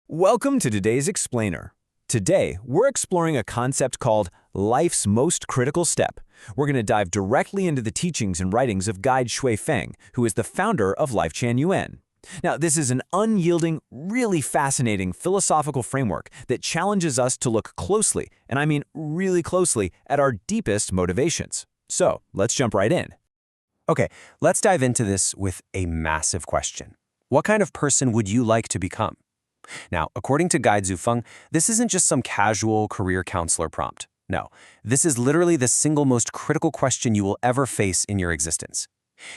Welcome to today's Explainer. Today, we're exploring a concept called life's most critical step. We're going to dive directly into the teachings and writings of Guide Shuifeng, who is the founder of Lifechan Yuan. Now, this is an unyielding, really fascinating philosophical framework that challenges us to look closely, and I mean really closely, at our deepest motivations. So, let's jump right in. Okay, let's dive into this with a massive question. What kind of person would you like to become? Now, according to Guide Zufeng, this isn't just some casual career counselor prompt. No, this is literally the single most critical question you will ever face in your existence.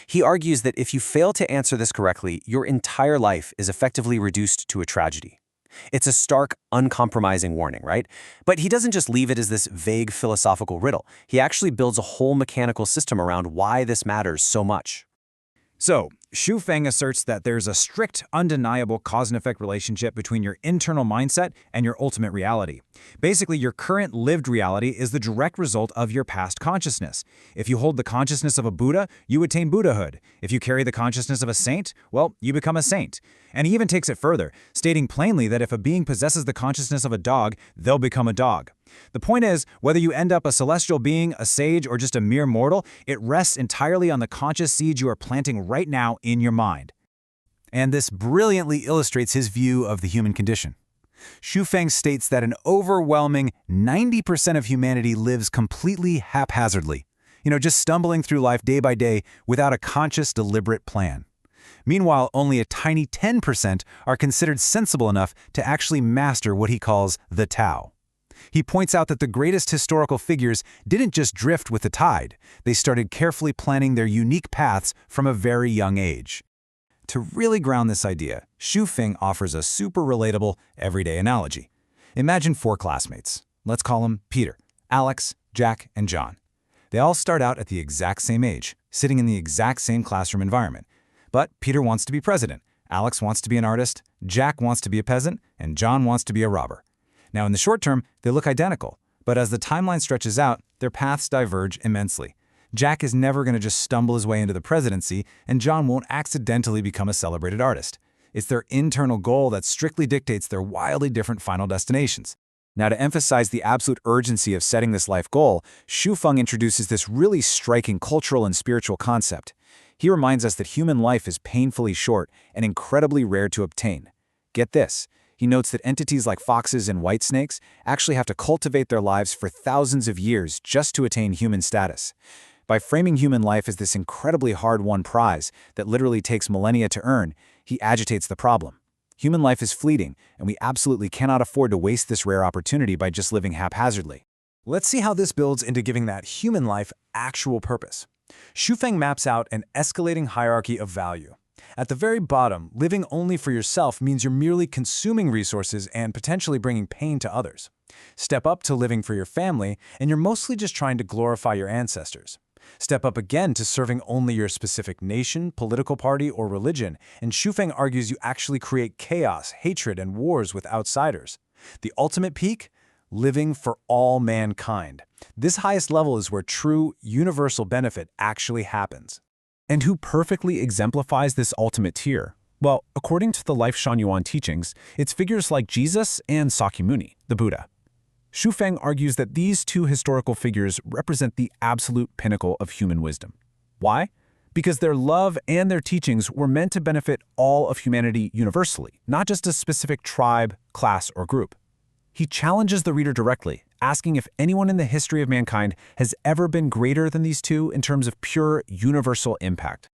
He argues that if you fail to answer this correctly, your entire life is effectively reduced to a tragedy. It's a stark, uncompromising warning, right? But he doesn't just leave it as this vague philosophical riddle. He actually builds a whole mechanical system around why this matters so much. So, Shuifeng asserts that there's a strict, undeniable cause-and-effect relationship between your internal mindset and your ultimate reality. Basically, your current lived reality is the direct result of your past consciousness. If you hold the consciousness of a Buddha, you attain Buddhahood. If you carry the consciousness of a saint, well, you become a saint. And he even takes it further, stating plainly that if a being possesses the consciousness of a dog, they'll become a dog. The point is, whether you end up a celestial being, a sage, or just a mere mortal, it rests entirely on the conscious seeds you are planting right now in your mind. And this brilliantly illustrates his view of the human condition. Shuifeng states that an overwhelming 90% of humanity lives completely haphazardly, just stumbling through life day by day without a conscious, deliberate plan. Meanwhile, only a tiny 10% are considered sensible enough to actually master what he calls the Tao. He points out that the greatest historical figures didn't just drift with the tide. They started carefully planning their unique paths from a very young age. To really ground this idea, Shuifeng offers a super relatable, everyday analogy. Imagine 4 classmates. Let's call them Peter, Alex, Jack, and John. They all start out at the exact same age, sitting in the exact same classroom environment. But Peter wants to be president, Alex wants to be an artist, Jack wants to be a peasant, and John wants to be a robber. Now, in the short term, they look identical, but as the timeline stretches out, their paths diverge immensely. Jack is never going to just stumble his way into the presidency, and John won't accidentally become a celebrated artist. It's their internal goal that strictly dictates their wildly different final destinations. Now, to emphasize the absolute urgency of setting this life goal, Shuifeng introduces this really striking cultural and spiritual concept. He reminds us that human life is painfully short and incredibly rare to obtain. Get this. He notes that entities like foxes and white snakes actually have to cultivate their lives for thousands of years just to attain human status. By framing human life as this incredibly hard-won prize that literally takes millennia to earn, he agitates the problem. Human life is fleeting, and we absolutely cannot afford to waste this rare opportunity by just living haphazardly. Let's see how this builds into giving that human life actual purpose. Shuifeng maps out an escalating hierarchy of value. At the very bottom, living only for yourself means you're merely consuming resources and potentially bringing pain to others. Step up to living for your family, and you're mostly just trying to glorify your ancestors. Step up again to serving only your specific nation, political party, or religion, and Shuifeng argues you actually create chaos, hatred, and wars with outsiders. The ultimate peak? Living for all mankind. This highest level is where true, universal benefit actually happens. And who perfectly exemplifies this ultimate tier? Well, according to the Lifechan Yuan teachings, it's figures like Jesus and Sakyamuni, the Buddha. Shuifeng argues that these two historical figures represent the absolute pinnacle of human wisdom. Why? Because their love and their teachings were meant to benefit all of humanity universally, not just a specific tribe, class, or group. He challenges the reader directly, asking if anyone in the history of mankind has ever been greater than these two in terms of pure universal impact.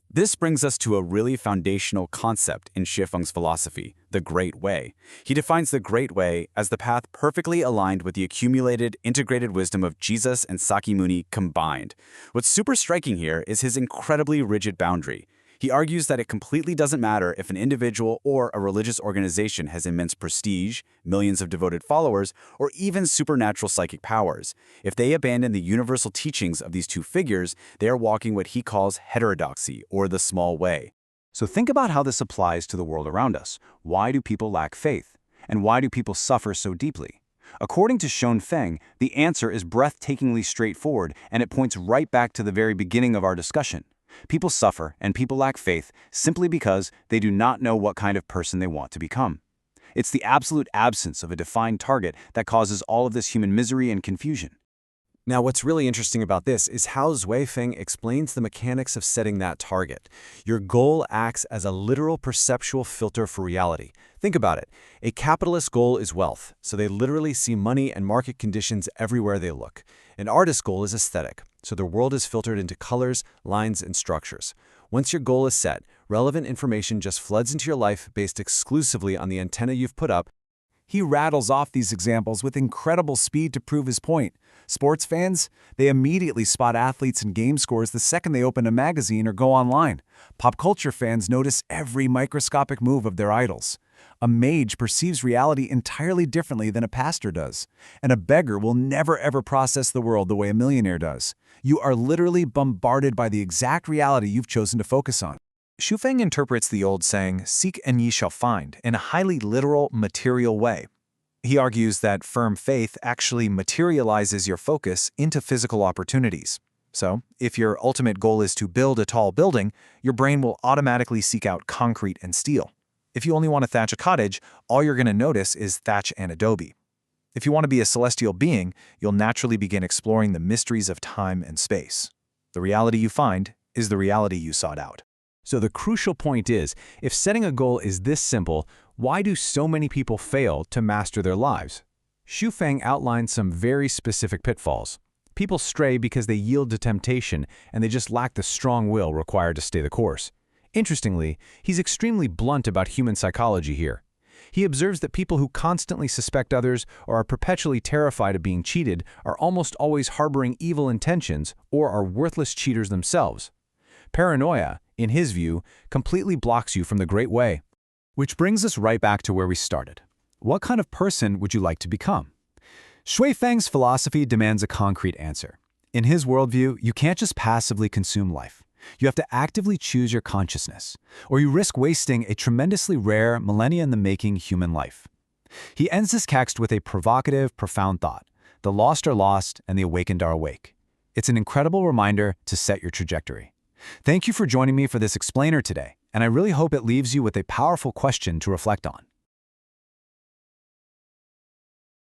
This brings us to a really foundational concept in Shuifeng's philosophy, the Great Way. He defines the Great Way as the path perfectly aligned with the accumulated, integrated wisdom of Jesus and Sakyamuni combined. What's super striking here is his incredibly rigid boundary. He argues that it completely doesn't matter if an individual or a religious organization has immense prestige, millions of devoted followers, or even supernatural psychic powers. If they abandon the universal teachings of these two figures, they are walking what he calls heterodoxy, or the small way. So think about how this applies to the world around us. Why do people lack faith? And why do people suffer so deeply? According to Shuifeng, the answer is breathtakingly straightforward, and it points right back to the very beginning of our discussion. People suffer and people lack faith simply because they do not know what kind of person they want to become. It's the absolute absence of a defined target that causes all of this human misery and confusion. Now, what's really interesting about this is how Zhui Feng explains the mechanics of setting that target. Your goal acts as a literal perceptual filter for reality. Think about it. A capitalist goal is wealth, so they literally see money and market conditions everywhere they look. An artist's goal is aesthetic, so their world is filtered into colors, lines, and structures. Once your goal is set, relevant information just floods into your life based exclusively on the antenna you've put up. He rattles off these examples with incredible speed to prove his point. Sports fans, they immediately spot athletes and game scores the second they open a magazine or go online. Pop culture fans notice every microscopic move of their idols. A mage perceives reality entirely differently than a pastor does. And a beggar will never ever process the world the way a millionaire does. You are literally bombarded by the exact reality you've chosen to focus on. Xu Feng interprets the old saying, "Seek and ye shall find," in a highly literal, material way. He argues that firm faith actually materializes your focus into physical opportunities. So, if your ultimate goal is to build a tall building, your brain will automatically seek out concrete and steel. If you only want to thatch a cottage, all you're going to notice is thatch and adobe. If you want to be a celestial being, you'll naturally begin exploring the mysteries of time and space. The reality you find is the reality you sought out. So the crucial point is, if setting a goal is this simple, why do so many people fail to master their lives? Xu Feng outlines some very specific pitfalls. People stray because they yield to temptation and they just lack the strong will required to stay the course. Interestingly, he's extremely blunt about human psychology here. He observes that people who constantly suspect others or are perpetually terrified of being cheated are almost always harboring evil intentions or are worthless cheaters themselves. Paranoia, in his view, completely blocks you from the great way. Which brings us right back to where we started. What kind of person would you like to become? Xu Feng's philosophy demands a concrete answer. In his worldview, you can't just passively consume life. You have to actively choose your consciousness, or you risk wasting a tremendously rare, millennia-in-the-making human life. He ends this text with a provocative, profound thought. The lost are lost, and the awakened are awake. It's an incredible reminder to set your trajectory. Thank you for joining me for this explainer today, and I really hope it leaves you with a powerful question to reflect on.